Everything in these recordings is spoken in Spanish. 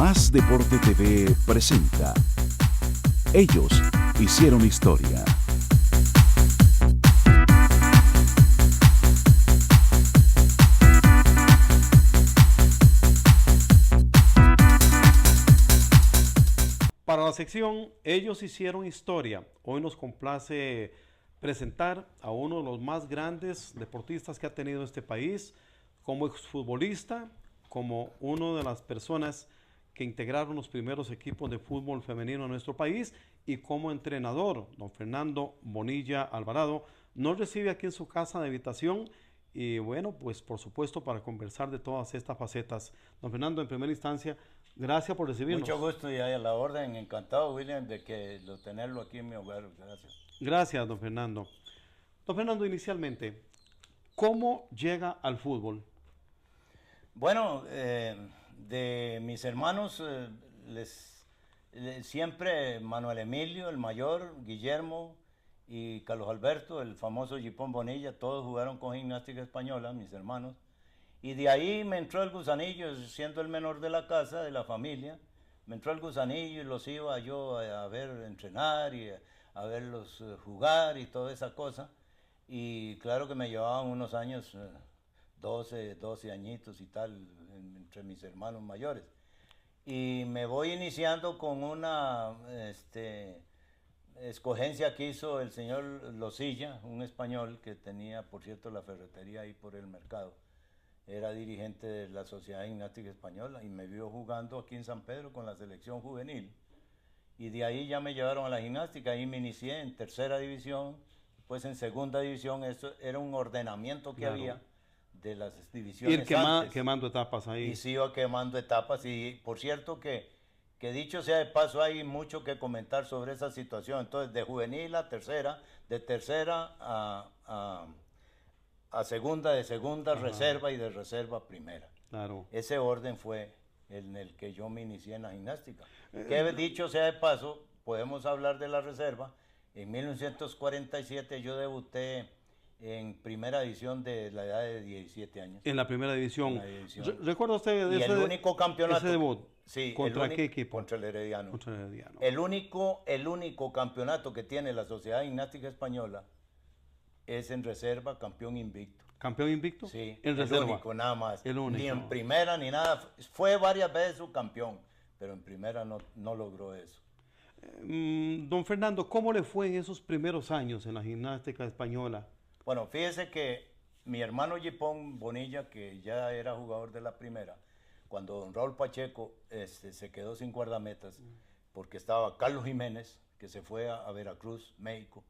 Más Deporte TV presenta Ellos hicieron historia. Para la sección Ellos hicieron historia, hoy nos complace presentar a uno de los más grandes deportistas que ha tenido este país, como exfutbolista, como una de las personas que integraron los primeros equipos de fútbol femenino en nuestro país, y como entrenador, don Fernando Bonilla Alvarado, nos recibe aquí en su casa de habitación y bueno, pues por supuesto para conversar de todas estas facetas. Don Fernando, en primera instancia, gracias por recibirnos. Mucho gusto y a la orden, encantado, William, de tenerlo aquí en mi hogar, gracias. Gracias, don Fernando. Don Fernando, inicialmente, ¿cómo llega al fútbol? Bueno, de mis hermanos, siempre Manuel Emilio, el mayor, Guillermo y Carlos Alberto, el famoso Yipón Bonilla, todos jugaron con Gimnástica Española, mis hermanos. Y de ahí me entró el gusanillo, siendo el menor de la casa, de la familia, me entró el gusanillo y los iba yo a ver entrenar y a verlos jugar y toda esa cosa. Y claro que me llevaban unos años, 12 añitos y tal, entre mis hermanos mayores. Y me voy iniciando con una escogencia que hizo el señor Losilla, un español que tenía, por cierto, la ferretería ahí por el mercado. Era dirigente de la Sociedad Gimnástica Española y me vio jugando aquí en San Pedro con la selección juvenil. Y de ahí ya me llevaron a la gimnástica, ahí me inicié en tercera división, pues en segunda división. Eso era un ordenamiento que había de las divisiones. Ir quemando etapas ahí. Y se iba quemando etapas. Y por cierto que dicho sea de paso, hay mucho que comentar sobre esa situación. Entonces, de juvenil a tercera, de tercera a segunda, de segunda reserva y de reserva a primera. Claro. Ese orden fue en el que yo me inicié en la gimnástica. Que dicho sea de paso, podemos hablar de la reserva. En 1947 yo debuté en primera división de la edad de 17 años. En la primera división. ¿Recuerda usted de el único campeonato? Ese debut. Sí. ¿Contra qué equipo? Contra el Herediano. Contra el Herediano. El único campeonato que tiene la Sociedad Gimnástica Española es en reserva, campeón invicto. ¿Campeón invicto? Sí, en reserva. El único, nada más. El único. Ni en primera ni nada. Fue varias veces su campeón, pero en primera no logró eso. Don Fernando, ¿cómo le fue en esos primeros años en la gimnástica española? Bueno, fíjese que mi hermano Yipón Bonilla, que ya era jugador de la primera, cuando don Raúl Pacheco se quedó sin guardametas, porque estaba Carlos Jiménez, que se fue a Veracruz, México,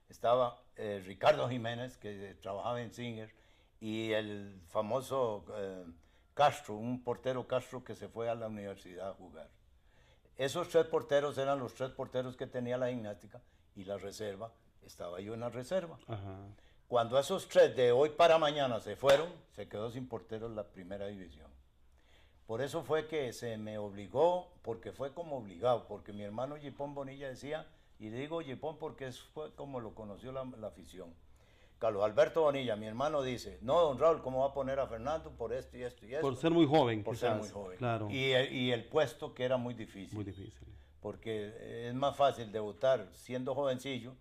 estaba Ricardo Jiménez, que trabajaba en Singer, y el famoso Castro, un portero Castro que se fue a la universidad a jugar. Esos tres porteros eran los tres porteros que tenía la gimnástica, y la reserva, estaba yo en la reserva. Ajá. Cuando esos tres de hoy para mañana se fueron, se quedó sin porteros la primera división. Por eso fue que se me obligó, porque fue como obligado, porque mi hermano Yipón Bonilla decía, y digo Yipón porque fue como lo conoció la afición. Carlos Alberto Bonilla, mi hermano, dice, no, don Raúl, ¿cómo va a poner a Fernando por esto y esto y esto? Por ser muy joven, por quizás. ser muy joven. Claro. Y el puesto que era muy difícil. Muy difícil. Porque es más fácil debutar siendo jovencillo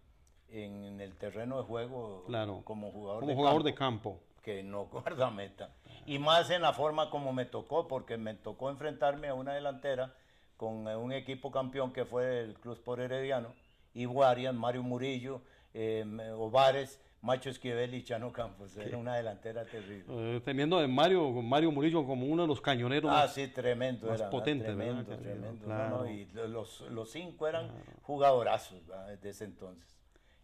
en el terreno de juego, claro, como jugador de campo, que no guardameta. Y más en la forma como me tocó, porque me tocó enfrentarme a una delantera con un equipo campeón que fue el Club Sport Herediano, Iguarian, Mario Murillo, Ovares, Macho Esquivel y Chano Campos. Era una delantera terrible. Teniendo de Mario Murillo como uno de los cañoneros sí, tremendo, más potentes. Tremendo. Claro. ¿No? Y los cinco eran jugadorazos, ¿verdad? Desde ese entonces.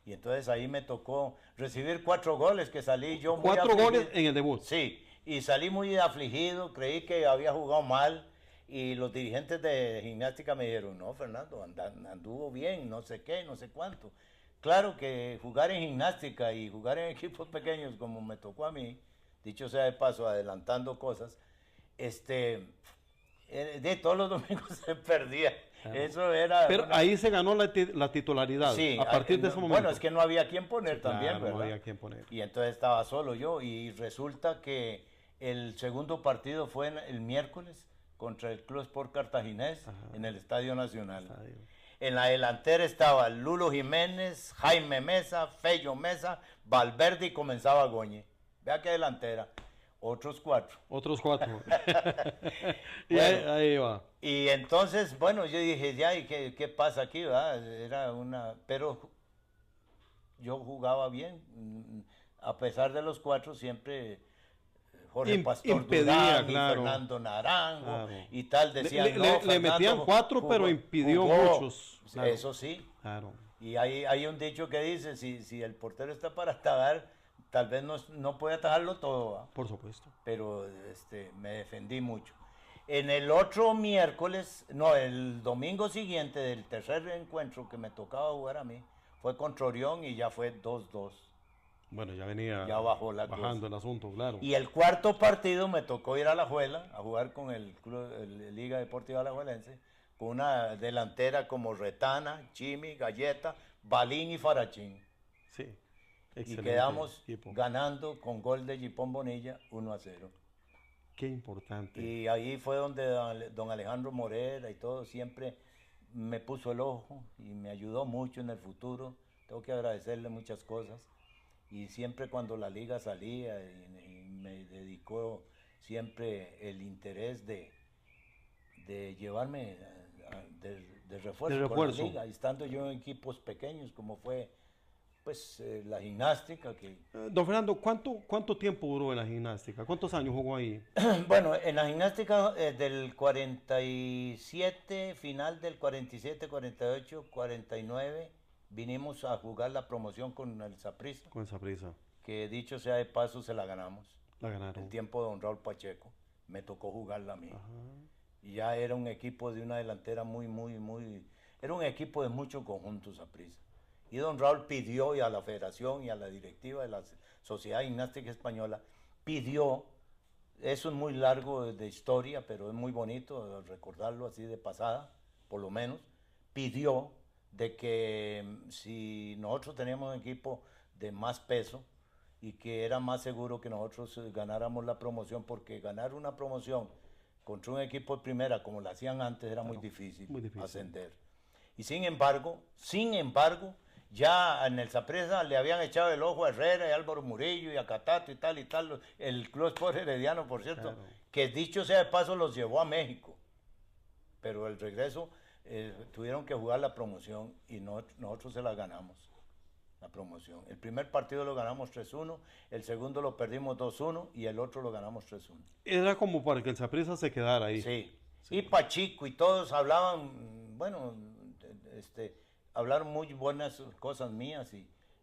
Y entonces ahí me tocó recibir 4 goles, que salí yo muy 4 afligido. goles en el debut. Sí, y salí muy afligido, creí que había jugado mal, y los dirigentes de gimnástica me dijeron, no, Fernando, anduvo bien, no sé qué, no sé cuánto. Claro que jugar en gimnástica y jugar en equipos pequeños como me tocó a mí, dicho sea de paso, adelantando cosas, de todos los domingos se perdía. Claro. Eso era. Pero ahí se ganó la titularidad. Sí, a partir de ese momento. Bueno, es que no había quien poner, sí, también, claro, ¿verdad? No había quien poner. Y entonces estaba solo yo, y resulta que el segundo partido fue el miércoles contra el Club Sport Cartaginés en el Estadio Nacional. Estadio. En la delantera estaba Lulo Jiménez, Jaime Mesa, Fello Mesa, Valverde y comenzaba Goñi. Vea qué delantera. Otros 4. Otros 4. Y Bueno. ahí va. Y entonces, bueno, yo dije, ya, ¿y qué pasa aquí, verdad? Era una... Pero yo jugaba bien. A pesar de los 4, siempre Jorge Pastor impedía, Durán, claro. y Fernando Naranjo, Claro. y tal, decían, Le Fernando metían 4, pero impidió jugó. muchos. Claro. Eso sí. Claro. Y hay un dicho que dice, si el portero está para atajar, tal vez no puede atajarlo todo, ¿va? Por supuesto. Pero me defendí mucho. En el otro miércoles, no, el domingo siguiente del tercer encuentro que me tocaba jugar a mí, fue contra Orión y ya fue 2-2. Bueno, ya venía Ya bajó la bajando cosa. el asunto, claro. Y el cuarto partido me tocó ir a Alajuela a jugar con el Liga Deportiva Alajuelense, con una delantera como Retana, Chimi, Galleta, Balín y Farachín. Sí. Y Excelente quedamos equipo. ganando con gol de Gipón Bonilla 1-0. Qué importante. Y ahí fue donde don Alejandro Morera y todo siempre me puso el ojo y me ayudó mucho en el futuro. Tengo que agradecerle muchas cosas. Y siempre cuando la liga salía y me dedicó siempre el interés de llevarme de refuerzo con la liga. Y estando yo en equipos pequeños como fue pues la gimnástica que... Don Fernando, ¿cuánto tiempo duró en la gimnástica? ¿Cuántos años jugó ahí? Bueno, en la gimnástica del 47, final del 47, 48, 49, vinimos a jugar la promoción con el Saprissa, Con esa prisa. que dicho sea de paso se la ganamos. La ganaron. El tiempo de don Raúl Pacheco, me tocó jugarla a mí. Ajá. Y ya era un equipo de una delantera era un equipo de mucho conjunto Saprissa. Y don Raúl pidió, y a la federación y a la directiva de la Sociedad Gimnástica Española, pidió, eso es muy largo de historia, pero es muy bonito recordarlo así de pasada, por lo menos, pidió de que si nosotros teníamos un equipo de más peso y que era más seguro que nosotros ganáramos la promoción, porque ganar una promoción contra un equipo de primera, como lo hacían antes, era muy difícil ascender. Y sin embargo, ya en el Saprissa le habían echado el ojo a Herrera y Álvaro Murillo y a Catato y tal, el Club Sport Herediano, por cierto, Claro. que dicho sea de paso los llevó a México, pero el regreso tuvieron que jugar la promoción y nosotros se la ganamos, la promoción. El primer partido lo ganamos 3-1, el segundo lo perdimos 2-1 y el otro lo ganamos 3-1. Era como para que el Saprissa se quedara ahí. Sí. Y Pachico y todos hablaban, bueno, hablaron muy buenas cosas mías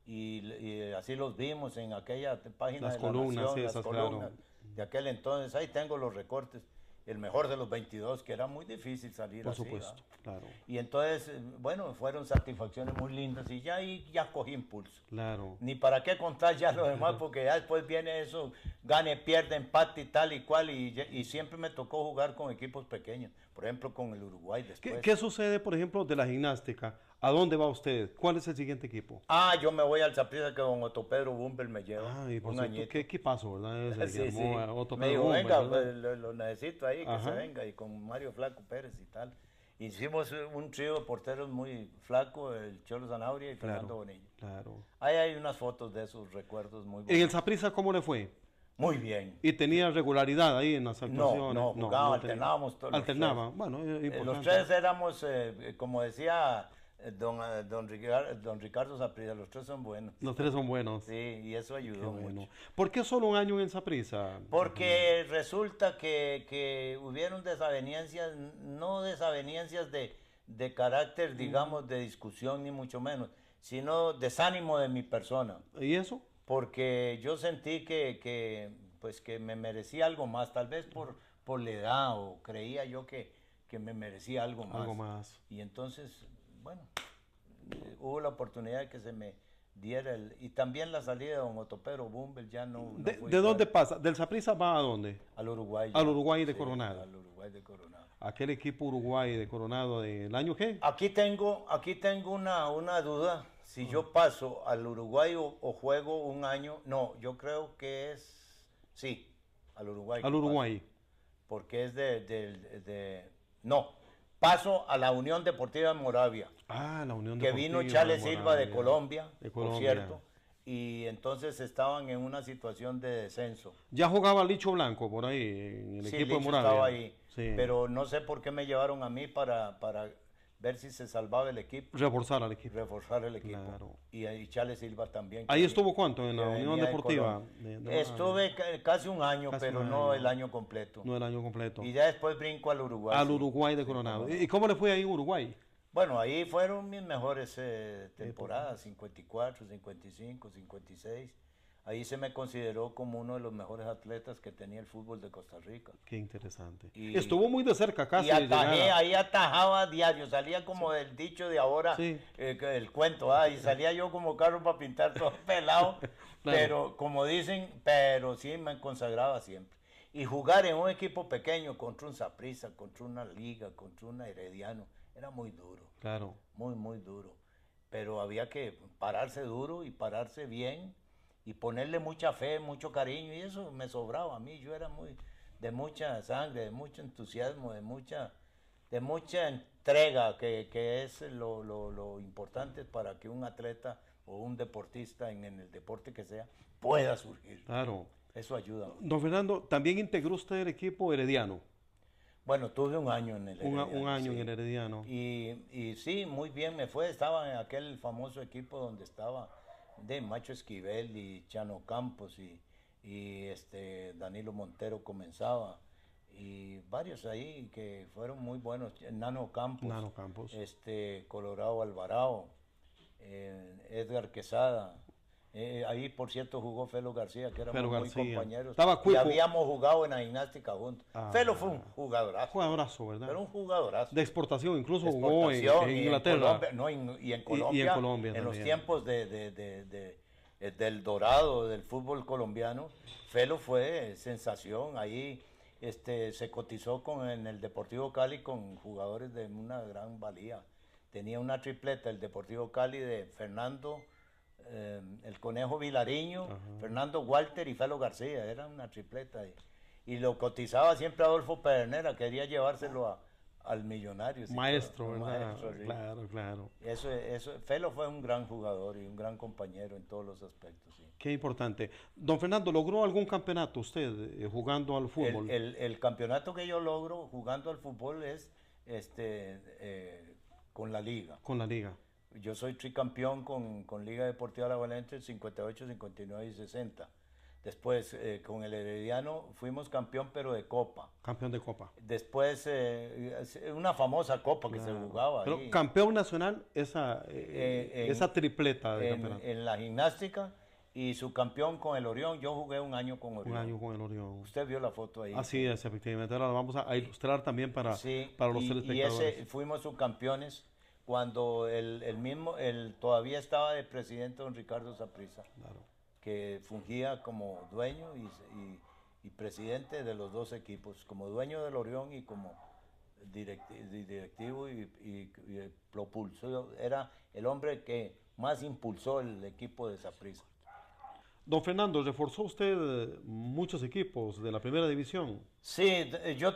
y así los vimos en aquella página Las de columnas, La Nación, sí, las esas, columnas claro. de aquel entonces. Ahí tengo los recortes, el mejor de los 22, que era muy difícil salir Por así, supuesto, ¿verdad? claro. Y entonces, bueno, fueron satisfacciones muy lindas y ya ahí ya cogí impulso. Claro. Ni para qué contar ya lo demás, porque ya después viene eso, gane, pierde, empate y tal y cual, y siempre me tocó jugar con equipos pequeños, por ejemplo con el Uruguay después. ¿Qué sucede, por ejemplo, de la gimnástica? ¿A dónde va usted? ¿Cuál es el siguiente equipo? Yo me voy al Saprissa que don Otto Pedro Bumbel me lleva, Ay, por un cierto, añito. ¿qué equipazo, verdad? Ese, Sí, que armó a Otto me Pedro dijo, Bumber, venga, ¿verdad? pues, lo necesito ahí, que Ajá. se venga, y con Mario Flaco Pérez y tal. Hicimos un trío de porteros muy flaco, el Cholo Zanabria y Fernando Bonilla. Claro. Ahí hay unas fotos de esos recuerdos muy ¿En el buenos. Saprissa cómo le fue? Muy bien. ¿Y tenía regularidad ahí en las actuaciones? No, tenía. alternábamos todos los Alternaba, bueno, es importante. Los tres éramos, como decía don Ricardo Saprissa, los tres son buenos. Los tres son buenos. Sí, y eso Qué ayudó bueno. mucho. ¿Por qué solo un año en el Saprissa? Porque resulta que hubieron desavenencias, no desavenencias de carácter, digamos, de discusión, ni mucho menos, sino desánimo de mi persona. ¿Y eso? Porque yo sentí pues que me merecía algo más, tal vez por la edad, o creía yo que me merecía algo más. Algo más. Y entonces, bueno, hubo la oportunidad de que se me diera y también la salida de don Otto Pedro Bumbel ya no fue ¿De igual. dónde pasa? ¿Del Saprissa va a dónde? Al Uruguay. Al Uruguay de Sí, Coronado. Al Uruguay de Coronado. Aquel equipo Uruguay de Coronado del año qué? Aquí tengo una duda. Si yo paso al Uruguay o juego un año, no, yo creo que sí, al Uruguay. Al que Uruguay. porque es no, paso a la Unión Deportiva de Moravia, Ah, la Unión que Deportiva vino Chale de Silva de Moravia. Colombia, De por Colombia. cierto, y entonces estaban en una situación de descenso. Ya jugaba Licho Blanco por ahí, en el Sí, equipo de Licho Moravia. estaba ahí, Sí. pero no sé por qué me llevaron a mí para ver si se salvaba el equipo, Reforzar al equipo. reforzar el equipo. Claro. Y Chale Silva también. ¿Ahí que estuvo cuánto? ¿En la que Unión venía de Deportiva? Colombia. de Moravia? Estuve casi un año, Casi pero un no año. el año completo. No el año completo. Y ya después brinco al Uruguay. Al sí. Uruguay de Sí, Coronado. cómo no. ¿Y cómo le fue ahí en Uruguay? Bueno, ahí fueron mis mejores temporadas, 54, 55, 56. Ahí se me consideró como uno de los mejores atletas que tenía el fútbol de Costa Rica. Qué interesante. Y- Estuvo muy de cerca casi Y de llegar atajé, a- ahí atajaba diario, salía como del dicho de ahora, Sí. El cuento, y salía yo como carro para pintar todo pelado, pero como dicen, pero sí me consagraba siempre. Y jugar en un equipo pequeño contra un Saprissa, contra una Liga, contra un Herediano, era muy duro, Claro. muy, muy duro. Pero había que pararse duro y pararse bien y ponerle mucha fe, mucho cariño, y eso me sobraba a mí. Yo era de mucha sangre, de mucho entusiasmo, de mucha entrega, que es lo importante para que un atleta o un deportista en el deporte que sea pueda surgir. Claro. Eso ayuda. Don Fernando, también integró usted el equipo herediano. Bueno, tuve un año en el Un Herediano, año en sí. el herediano. Y sí, muy bien me fue. Estaba en aquel famoso equipo donde estaba de Macho Esquivel y Chano Campos y Danilo Montero comenzaba. Y varios ahí que fueron muy buenos. Nano Campos. Nano Campos. Colorado Alvarado. Edgar Quesada. Ahí, por cierto, jugó Felo García, que éramos Felo muy García. compañeros. Estaba Y Cuico. habíamos jugado en la gimnástica juntos. Ah. Felo fue un jugadorazo. Jugadorazo, ¿verdad? Pero un jugadorazo. De exportación, incluso De jugó en exportación, y Inglaterra. Colombia, no, y en Colombia, en Colombia en los también. tiempos del dorado del fútbol colombiano, Felo fue sensación. Ahí se cotizó en el Deportivo Cali con jugadores de una gran valía. Tenía una tripleta el Deportivo Cali de Fernando, el Conejo Vilariño, Fernando Walter y Felo García. Era una tripleta. Y lo cotizaba siempre Adolfo Pedernera, quería llevárselo al Millonario. sí, Maestro, un ¿verdad? maestro, sí. Claro, claro. Felo fue un gran jugador y un gran compañero en todos los aspectos. Sí. Qué importante. Don Fernando, ¿logró algún campeonato usted jugando al fútbol? El campeonato que yo logro jugando al fútbol es con la liga. Con la liga. Yo soy tricampeón con Liga Deportiva La Valente el 58, 59 y 60. Después, con el Herediano fuimos campeón, pero de Copa. Campeón de Copa. Después, una famosa Copa que se jugaba Pero ahí. campeón nacional, esa tripleta de campeonato. En la gimnástica y subcampeón con el Orión. Yo jugué un año con Orión. Un año con el Orión. Usted vio la foto ahí. Así es, efectivamente. Ahora la vamos a ilustrar también para los Y telespectadores. fuimos subcampeones cuando todavía estaba de presidente don Ricardo Saprissa, Claro. que fungía como dueño y presidente de los dos equipos, como dueño del Orión y como directivo y lo pulsó. Era el hombre que más impulsó el equipo de Saprissa. Don Fernando, ¿reforzó usted muchos equipos de la primera división? Sí, yo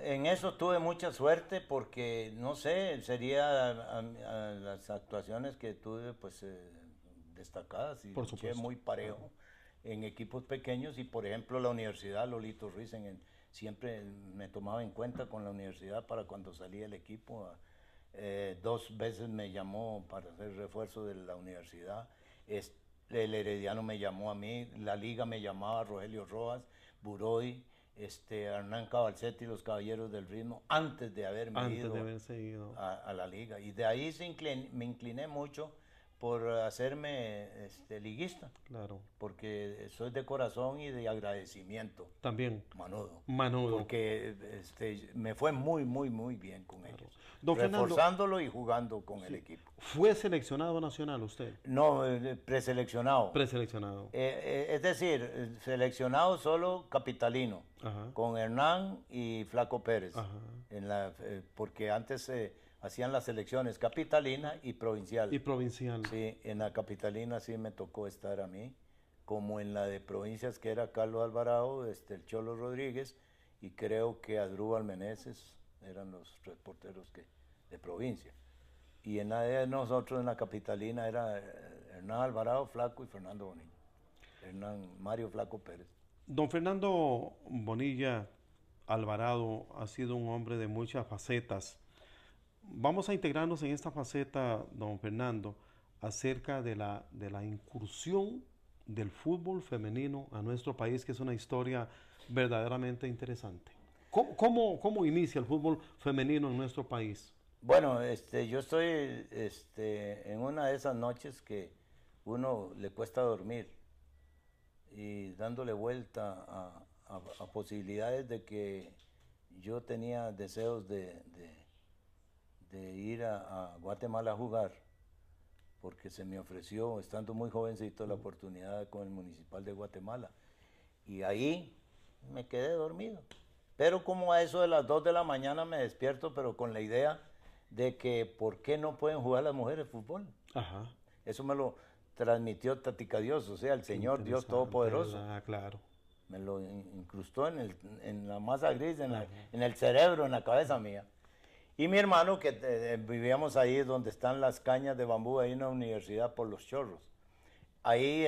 en eso tuve mucha suerte porque, no sé, sería las actuaciones que tuve, pues, destacadas y Por luché supuesto. muy parejo en equipos pequeños y, por ejemplo, la universidad, Lolito Ruiz, siempre me tomaba en cuenta con la universidad para cuando salía el equipo. 2 veces me llamó para hacer refuerzo de la universidad. El Herediano me llamó a mí, la Liga me llamaba, Rogelio Rojas, Buroy, Hernán Cabalcetti y los Caballeros del Ritmo, antes de haberme ido haberse ido. a la Liga. Y de ahí me incliné mucho por hacerme liguista, Claro. porque soy de corazón y de agradecimiento, También. Manudo. Porque me fue muy, muy, muy bien con ellos. Don Fernando, Reforzándolo y jugando con el equipo. ¿fue seleccionado nacional usted? No, preseleccionado. Preseleccionado. Es decir, seleccionado solo capitalino, Ajá. con Hernán y Flaco Pérez, Ajá. porque antes hacían las selecciones capitalina y provincial. Y provincial. Sí, en la capitalina sí me tocó estar a mí, como en la de provincias que era Carlos Alvarado, el Cholo Rodríguez y creo que Adrúbal Meneses eran los reporteros de provincia. Y en la de nosotros, en la capitalina, era Hernán Alvarado Flaco y Fernando Bonilla. Mario Flaco Pérez. Don Fernando Bonilla Alvarado ha sido un hombre de muchas facetas. Vamos a integrarnos en esta faceta, don Fernando, acerca de la incursión del fútbol femenino a nuestro país, que es una historia verdaderamente interesante. ¿Cómo inicia el fútbol femenino en nuestro país? Bueno, yo estoy en una de esas noches que uno le cuesta dormir y dándole vuelta a posibilidades de que yo tenía deseos de ir a Guatemala a jugar, porque se me ofreció, estando muy jovencito, la oportunidad con el Municipal de Guatemala. Y ahí me quedé dormido. Pero como a eso de las 2 de la mañana me despierto, pero con la idea de que ¿por qué no pueden jugar las mujeres fútbol? Ajá. Eso me lo transmitió Tatica Dios, o sea, el Señor Dios Todopoderoso. Ah, claro. Me lo incrustó en la masa gris, en el cerebro, en la cabeza mía. Y mi hermano, que vivíamos ahí donde están las cañas de bambú, ahí en la universidad por Los Chorros. Ahí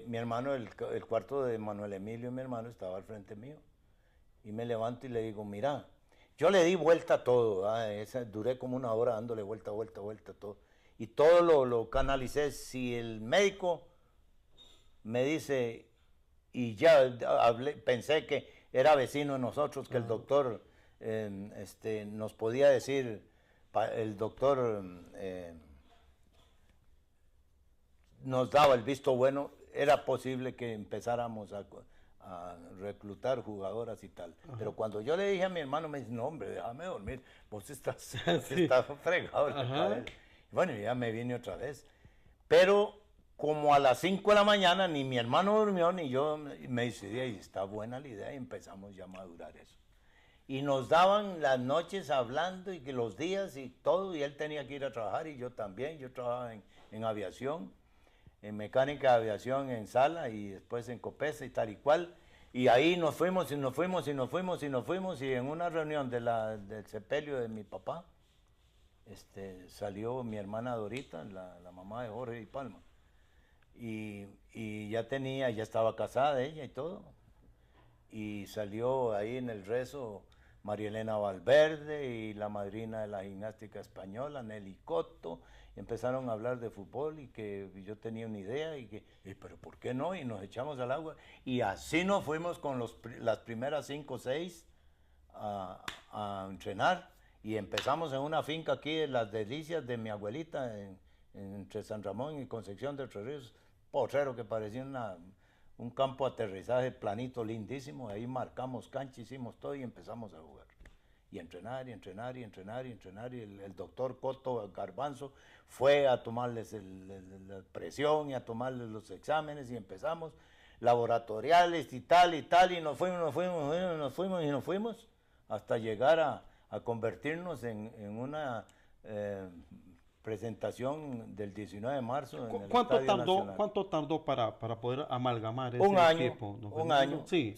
mi hermano, el cuarto de Manuel Emilio, mi hermano, estaba al frente mío. Y me levanto y le digo, mira, yo le di vuelta a todo, duré como una hora dándole vuelta a todo. Y todo lo canalicé. Si el médico me dice, y ya pensé que era vecino de nosotros, que el doctor nos podía decir, el doctor nos daba el visto bueno, era posible que empezáramos a reclutar jugadoras y tal. Ajá. Pero cuando yo le dije a mi hermano, me dice, no hombre, déjame dormir, vos estás fregado. Bueno, ya me vine otra vez. Pero como a las 5 de la mañana, ni mi hermano durmió, ni yo, me decidí, y está buena la idea, y empezamos ya a madurar eso. Y nos daban las noches hablando, y que los días y todo, y él tenía que ir a trabajar, y yo también. Yo trabajaba en aviación, en mecánica de aviación en Sala, y después en Copesa y tal y cual. Y ahí nos fuimos, y en una reunión del sepelio de mi papá, salió mi hermana Dorita, la mamá de Jorge y Palma. Y ya estaba casada ella y todo. Y salió ahí en el rezo María Elena Valverde y la madrina de la gimnástica española, Nelly Cotto. Y empezaron a hablar de fútbol y que yo tenía una idea pero ¿por qué no? Y nos echamos al agua. Y así nos fuimos con las primeras 5 o 6 a entrenar. Y empezamos en una finca aquí de Las Delicias de mi abuelita, entre San Ramón y Concepción de Entre Ríos, potrero que parecía un campo de aterrizaje planito, lindísimo. Ahí marcamos cancha, hicimos todo y empezamos a jugar. Y entrenar. Y el doctor Coto Garbanzo fue a tomarles la presión y a tomarles los exámenes, y empezamos laboratoriales y tal, y nos fuimos hasta llegar a convertirnos en una presentación del 19 de marzo en el Estadio Nacional. ¿Cuánto tardó para poder amalgamar ese equipo? Un año, sí,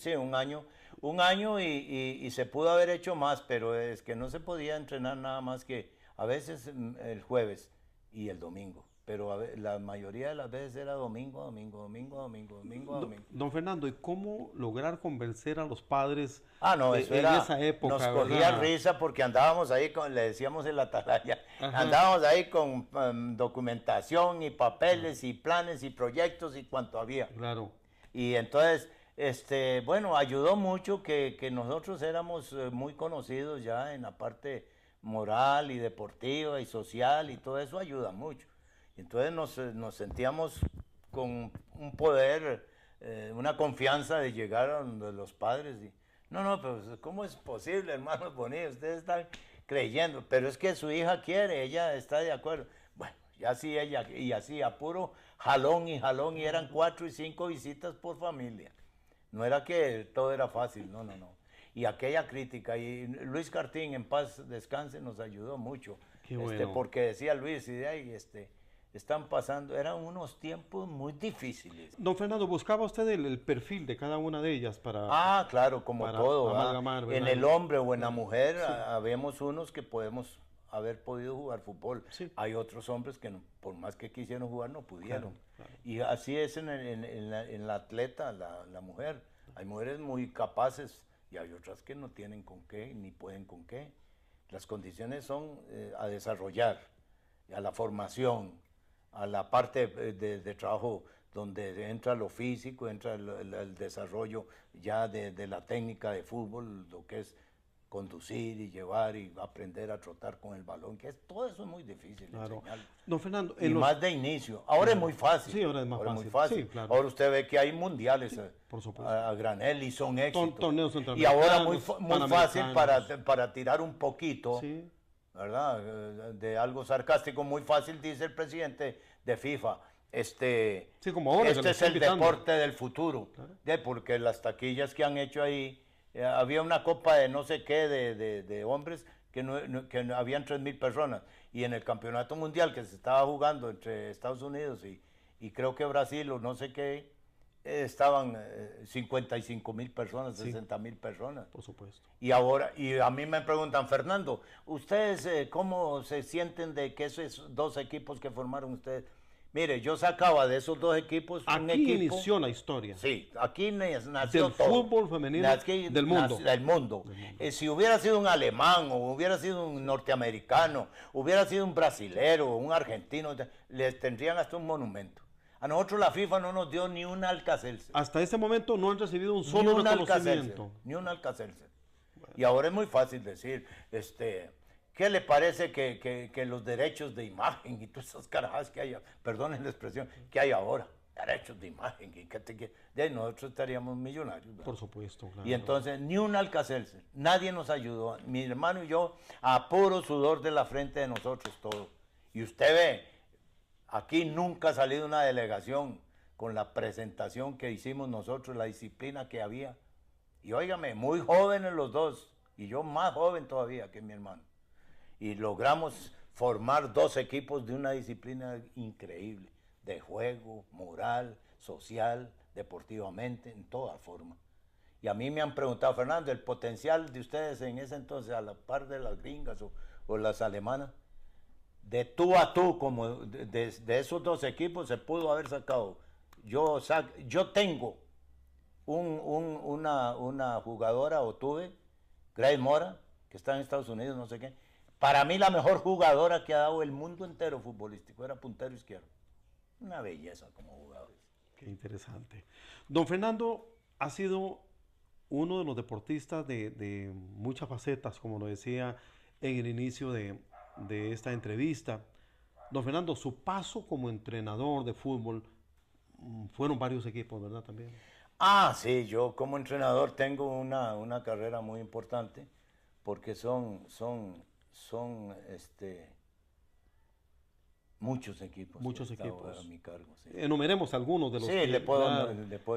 un año y se pudo haber hecho más, pero es que no se podía entrenar nada más que a veces el jueves y el domingo. Pero la mayoría de las veces era domingo. Don Fernando, ¿y cómo lograr convencer a los padres eso en esa época? Nos cogía risa porque andábamos ahí le decíamos en la atalaya, andábamos ahí con documentación y papeles y planes y proyectos y cuanto había. Claro. Y entonces, ayudó mucho que nosotros éramos muy conocidos ya en la parte moral y deportiva y social, y todo eso ayuda mucho. Entonces nos sentíamos con un poder, una confianza de llegar a donde los padres. No, pero ¿cómo es posible, hermanos bonitos? Ustedes están creyendo, pero es que su hija quiere, ella está de acuerdo. Bueno, y así ella, y así a puro jalón, y eran 4 y 5 visitas por familia. No era que todo era fácil, no. Y aquella crítica, y Luis Cartín, en paz descanse, nos ayudó mucho. Qué bueno. Porque decía Luis, están pasando, eran unos tiempos muy difíciles. Don Fernando, ¿buscaba usted el perfil de cada una de ellas para... Ah, claro, como para todo. amalgamar, En ¿verdad? el hombre o en la mujer habemos unos que podemos haber podido jugar fútbol. Sí. Hay otros hombres que por más que quisieron jugar no pudieron. Claro. Y así es en la atleta, la mujer. Hay mujeres muy capaces y hay otras que no tienen con qué ni pueden con qué. Las condiciones son a desarrollar, a la formación, a la parte de trabajo donde entra lo físico, entra el desarrollo ya de la técnica de fútbol, lo que es conducir y llevar y aprender a trotar con el balón, que todo eso es muy difícil Claro. enseñar. Don Fernando, Y más de inicio. Ahora es muy fácil. Sí, ahora es más muy fácil. fácil. Sí, claro. Ahora usted ve que hay mundiales por supuesto. a granel y son éxitos. Torneos Y centroamericanos, ahora muy fácil panamericanos. para tirar un poquito, Sí, ¿verdad? De algo sarcástico, muy fácil, dice el presidente de FIFA. Sí, como ahora que Este lo es está el invitando. deporte del futuro. Porque las taquillas que han hecho ahí, había una copa de no sé qué de hombres que habían 3.000 personas. Y en el campeonato mundial que se estaba jugando entre Estados Unidos y creo que Brasil o no sé qué, estaban 55.000 personas, Sí. 60.000 personas. por supuesto. Y ahora, y a mí me preguntan, Fernando, ¿ustedes cómo se sienten de que esos dos equipos que formaron ustedes? Mire, yo sacaba de esos dos equipos un Aquí equipo. inició la historia. Sí, aquí nació Del todo. fútbol femenino del mundo. Del mundo. Si hubiera sido un alemán, o hubiera sido un norteamericano, hubiera sido un brasilero, un argentino, les tendrían hasta un monumento. A nosotros la FIFA no nos dio ni un Alka-Seltzer. Hasta ese momento no han recibido un Ni solo un Alka-Seltzer. reconocimiento. Ni un Alka-Seltzer. Y ahora es muy fácil decir, ¿qué le parece que los derechos de imagen y todas esas carajas que hay, perdonen la expresión, que hay ahora? Derechos de imagen, de ahí nosotros estaríamos millonarios. ¿verdad? Por supuesto, claro. Y entonces, ni un Alka-Seltzer, nadie nos ayudó. Mi hermano y yo, a puro sudor de la frente de nosotros todo. Y usted ve, aquí nunca ha salido una delegación con la presentación que hicimos nosotros, la disciplina que había. Y óigame, muy jóvenes los dos, y yo más joven todavía que mi hermano. Y logramos formar dos equipos de una disciplina increíble, de juego, moral, social, deportivamente, en toda forma. Y a mí me han preguntado, Fernando, el potencial de ustedes en ese entonces, a la par de las gringas o las alemanas, de tú a tú, como de esos dos equipos se pudo haber sacado. Yo tengo una jugadora, o tuve, Grace Mora, que está en Estados Unidos, no sé qué. Para mí la mejor jugadora que ha dado el mundo entero futbolístico, era puntero izquierdo. Una belleza como jugador. Qué interesante. Don Fernando ha sido uno de los deportistas de muchas facetas, como lo decía en el inicio de esta entrevista. Don Fernando, su paso como entrenador de fútbol, fueron varios equipos, ¿verdad? También. Ah, sí, yo como entrenador tengo una carrera muy importante porque son muchos equipos. Muchos que he estado equipos. a mi cargo. Sí, Enumeremos algunos de los sí que... le puedo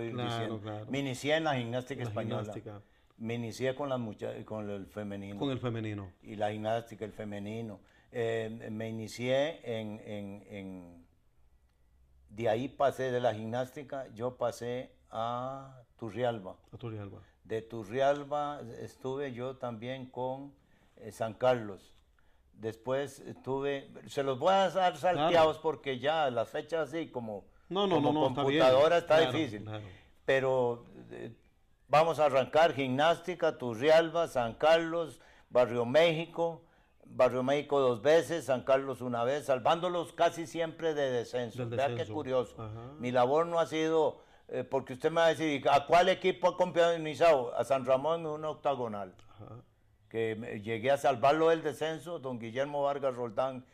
ir claro, diciendo. claro. Me inicié en la gimnástica La española. gimnástica. Me inicié con con el femenino. Con el femenino. Y la gimnástica, el femenino. Me inicié de ahí pasé de la gimnástica, yo pasé a Turrialba. A Turrialba. De Turrialba estuve yo también con San Carlos. Después estuve, se los voy a dar salteados porque ya las fechas así como, No, computadora está Claro, difícil. claro. Pero vamos a arrancar gimnástica, Turrialba, San Carlos, Barrio México 2 veces, San Carlos 1 vez, salvándolos casi siempre de descenso. Del Vea qué descenso. curioso. Ajá. Mi labor no ha sido, porque usted me va a decir, ¿a cuál equipo ha campeonizado? A San Ramón en una octagonal. Ajá. Que llegué a salvarlo del descenso, don Guillermo Vargas Roldán,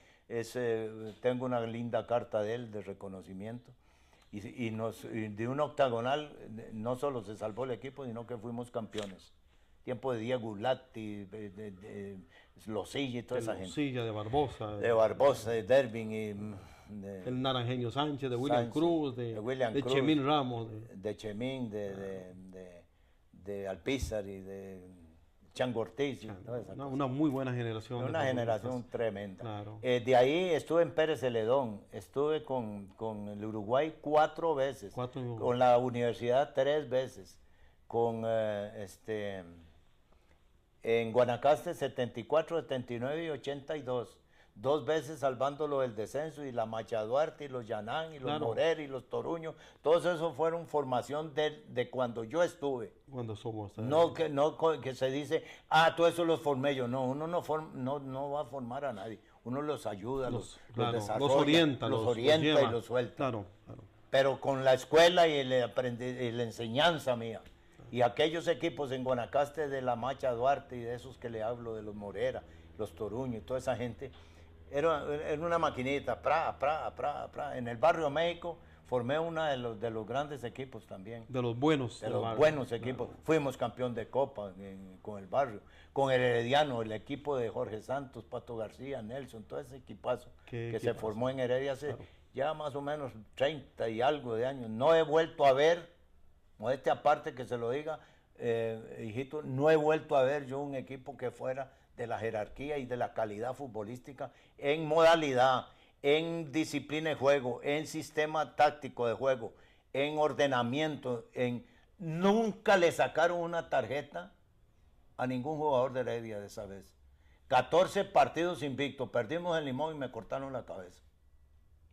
tengo una linda carta de él de reconocimiento. Y de un octagonal no solo se salvó el equipo, sino que fuimos campeones. Tiempo de Diego Ulati, de Losilla y toda esa gente. Silla de Barbosa. De Barbosa, de Dervin y El Naranjeño Sánchez, de William Sánchez, Cruz, de William Cruz, Chemín Ramos. de Chemín, de Alpizar y de Changortiz. Toda esa cosa. Una muy buena generación. Una de generación futbolistas. tremenda. Claro. De ahí estuve en Pérez Celedón, estuve con el Uruguay 4 veces, con la universidad 3 veces, con en Guanacaste 74, 79 y 82. 2 veces salvándolo del descenso, y la Macha Duarte, y los Yanán, y los Morer, y los Toruños, todos esos fueron formación de cuando yo estuve. Cuando somos. No que se dice, todo eso los formé yo. No, uno no va a formar a nadie. Uno los ayuda, los desarrolla, los orienta y los suelta. Claro. Pero con la escuela y la enseñanza mía. Y aquellos equipos en Guanacaste de la Macha Duarte y de esos que le hablo, de los Morera, los Toruños y toda esa gente, era una maquinita, En el barrio México formé uno de los grandes equipos también. De los buenos. De los buenos equipos. Claro. Fuimos campeón de Copa con el barrio. Con el Herediano, el equipo de Jorge Santos, Pato García, Nelson, todo ese equipazo que se formó en Heredia hace ya más o menos 30 y algo de años. No he vuelto a ver, modestia aparte que se lo diga, hijito, no he vuelto a ver yo un equipo que fuera de la jerarquía y de la calidad futbolística en modalidad, en disciplina de juego, en sistema táctico de juego, en ordenamiento, nunca le sacaron una tarjeta a ningún jugador de Heredia de esa vez. 14 partidos invictos, perdimos en Limón y me cortaron la cabeza.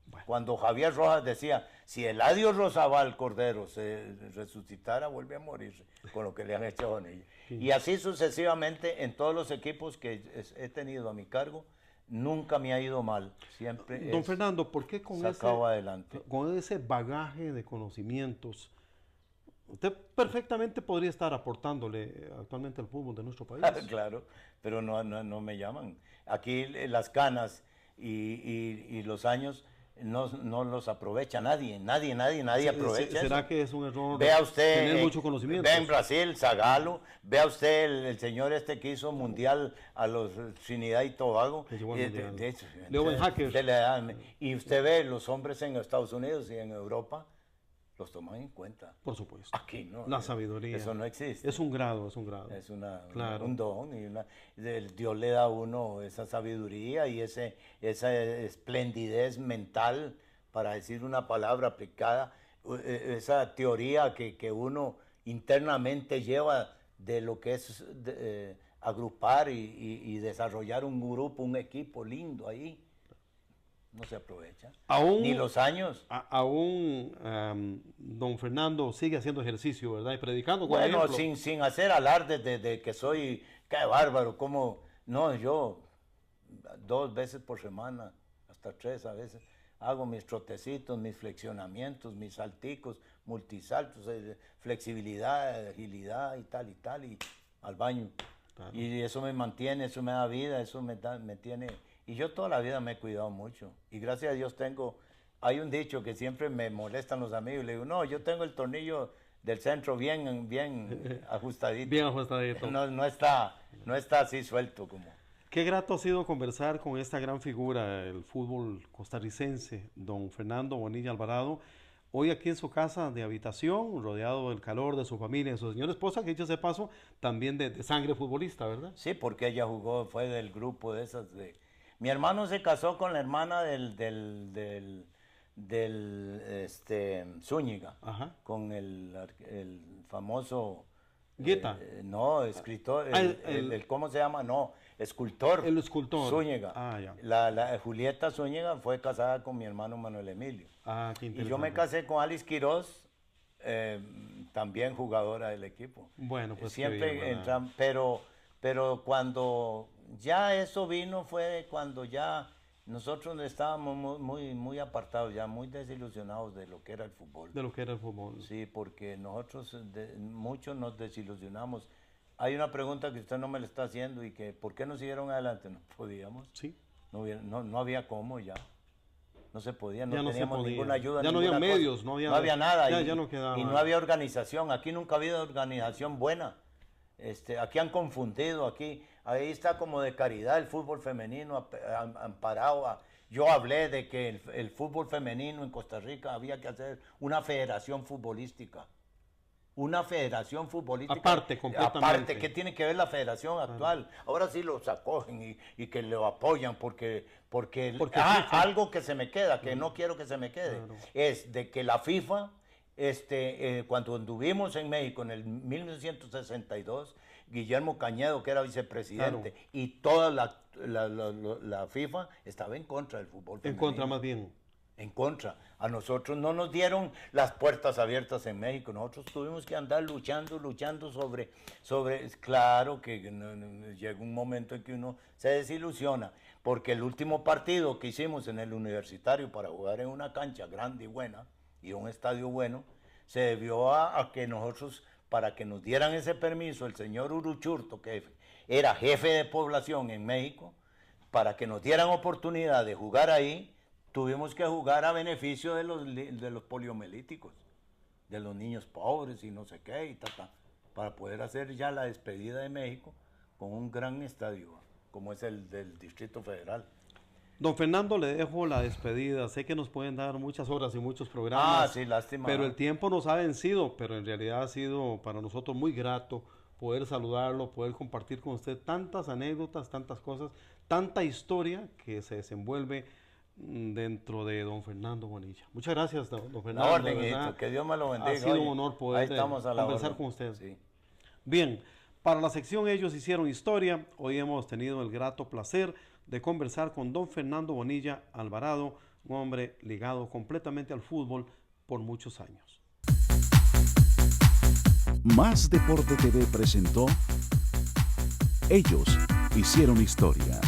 Bueno. Cuando Javier Rojas decía, si Eladio Rosabal Cordero se resucitara, vuelve a morirse con lo que le han hecho a Bonilla. Sí. Y así sucesivamente en todos los equipos que he tenido a mi cargo, nunca me ha ido mal. Siempre Don Fernando, ¿por qué con ese bagaje de conocimientos, usted perfectamente podría estar aportándole actualmente al fútbol de nuestro país? Claro, pero no me llaman. Aquí las canas y los años no los aprovecha nadie aprovecha. ¿Será eso? Que es un error? Vea usted, tener mucho conocimiento? Vea en Brasil, Zagallo, vea usted el señor que hizo mundial a los Trinidad y Tobago. Y usted ve los hombres en Estados Unidos y en Europa, los toman en cuenta. Por supuesto. Aquí no. La sabiduría. Eso no existe. Es un grado. Es claro. Un don. Dios le da a uno esa sabiduría y esa esplendidez mental, para decir una palabra aplicada, esa teoría que uno internamente lleva de lo que es agrupar y desarrollar un grupo, un equipo lindo ahí. No se aprovecha. Ni los años. Aún don Fernando sigue haciendo ejercicio, ¿verdad? Y predicando. Bueno, sin hacer alarde de que soy, qué bárbaro, como... No, yo 2 veces por semana, hasta 3 a veces, hago mis trotecitos, mis flexionamientos, mis salticos, multisaltos, flexibilidad, agilidad y tal, y al baño. Claro. Y eso me mantiene, eso me da vida, eso me tiene... Y yo toda la vida me he cuidado mucho. Y gracias a Dios hay un dicho que siempre me molestan los amigos. Le digo, no, yo tengo el tornillo del centro bien ajustadito. Bien ajustadito. No está así suelto como... Qué grato ha sido conversar con esta gran figura del fútbol costarricense, don Fernando Bonilla Alvarado. Hoy aquí en su casa de habitación, rodeado del calor de su familia, de su señora esposa, que dicho ese paso, también de sangre futbolista, ¿verdad? Sí, porque ella fue del grupo de esas Mi hermano se casó con la hermana del Zúñiga, con el famoso... Guetta. No, escritor, ¿cómo se llama? No, escultor. El escultor. Zúñiga. Ya. La Julieta Zúñiga fue casada con mi hermano Manuel Emilio. Qué interesante. Y yo me casé con Alice Quiroz, también jugadora del equipo. Bueno, pues siempre entran, pero cuando ya eso vino fue cuando ya nosotros estábamos muy apartados, ya muy desilusionados de lo que era el fútbol. De lo que era el fútbol. Sí, porque nosotros muchos nos desilusionamos. Hay una pregunta que usted no me la está haciendo y que ¿por qué no siguieron adelante? No podíamos. Sí. No había cómo ya. No se podía, no teníamos podía. ninguna ayuda. Ya no había medios, no había nada. Ya no quedaba. Y no había organización. Aquí nunca ha habido organización buena. Aquí han confundido, ahí está como de caridad el fútbol femenino amparado. Yo hablé de que el fútbol femenino en Costa Rica había que hacer una federación futbolística. una federación futbolística. Aparte, completamente. Aparte, ¿qué tiene que ver la federación actual? Ahora sí los acogen y que lo apoyan porque algo que se me queda, que no quiero que se me quede, es de que la FIFA, cuando anduvimos en México en el 1962, Guillermo Cañedo, que era vicepresidente, y toda la FIFA estaba en contra del fútbol femenino. En contra más bien. En contra. A nosotros no nos dieron las puertas abiertas en México. Nosotros tuvimos que andar luchando sobre claro que llega un momento en que uno se desilusiona, porque el último partido que hicimos en el Universitario para jugar en una cancha grande y buena, y un estadio bueno, se debió a que nosotros, para que nos dieran ese permiso, el señor Uruchurto, que era jefe de población en México, para que nos dieran oportunidad de jugar ahí, tuvimos que jugar a beneficio de los poliomelíticos, de los niños pobres y no sé qué, y para poder hacer ya la despedida de México con un gran estadio, como es el del Distrito Federal. Don Fernando, le dejo la despedida. Sé que nos pueden dar muchas horas y muchos programas. Sí, lástima. Pero el tiempo nos ha vencido, pero en realidad ha sido para nosotros muy grato poder saludarlo, poder compartir con usted tantas anécdotas, tantas cosas, tanta historia que se desenvuelve dentro de don Fernando Bonilla. Muchas gracias, don Fernando. La orden, que Dios me lo bendiga. Ha sido un honor poder conversar con usted. Sí. Bien, para la sección Ellos Hicieron Historia, hoy hemos tenido el grato placer de conversar con don Fernando Bonilla Alvarado, un hombre ligado completamente al fútbol por muchos años. Más Deporte TV presentó Ellos Hicieron Historia.